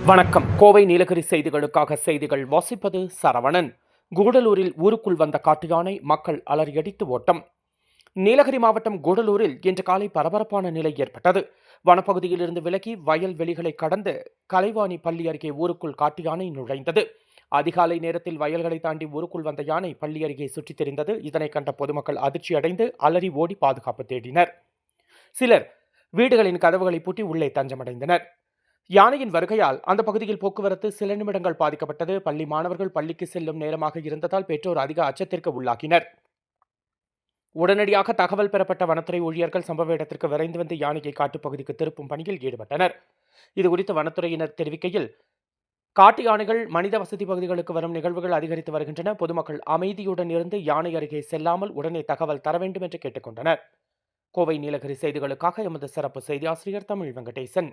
வணக்கம். கோவை நீலகிரி செய்திகளுக்காக செய்திகள் வாசிப்பது சரவணன். கூடலூரில் ஊருக்குள் வந்த காட்டு யானை, மக்கள் அலறியடித்து ஓட்டம். நீலகிரி மாவட்டம் கூடலூரில் இன்று காலை பரபரப்பான நிலை ஏற்பட்டது. வனப்பகுதியில் இருந்து விலகி வயல்வெளிகளை கடந்து கலைவாணி பள்ளி அருகே ஊருக்குள் காட்டு யானை நுழைந்தது. அதிகாலை நேரத்தில் வயல்களை தாண்டி ஊருக்குள் வந்த யானை பள்ளி அருகே சுற்றித் திரிந்தது. இதனை கண்ட பொதுமக்கள் அதிர்ச்சியடைந்து அலறி ஓடி பாதுகாப்பு தேடினர். சிலர் வீடுகளின் கதவுகளை பூட்டி உள்ளே தஞ்சமடைந்தனர். யானையின் வருகையால் அந்த பகுதியில் போக்குவரத்து சில நிமிடங்கள் பாதிக்கப்பட்டது. பள்ளி மாணவர்கள் பள்ளிக்கு செல்லும் நேரமாக இருந்ததால் பெற்றோர் அதிக அச்சத்திற்கு உள்ளாகினர். உடனடியாக தகவல் பெறப்பட்ட வனத்துறை ஊழியர்கள் சம்பவ இடத்திற்கு விரைந்து வந்து யானையை காட்டுப்பகுதிக்கு திருப்பும் பணியில் ஈடுபட்டனர். இதுகுறித்து வனத்துறையினர் தெரிவிக்கையில், காட்டு யானைகள் மனித வசதி பகுதிகளுக்கு வரும் நிகழ்வுகள் அதிகரித்து வருகின்றன. பொதுமக்கள் அமைதியுடன் இருந்து யானை அருகே செல்லாமல் உடனே தகவல் தர வேண்டும் என்று கேட்டுக்கொண்டனர். கோவை நீலகிரி செய்திகளுக்காக எமது சிறப்பு செய்தி ஆசிரியர் தமிழ் வெங்கடேசன்.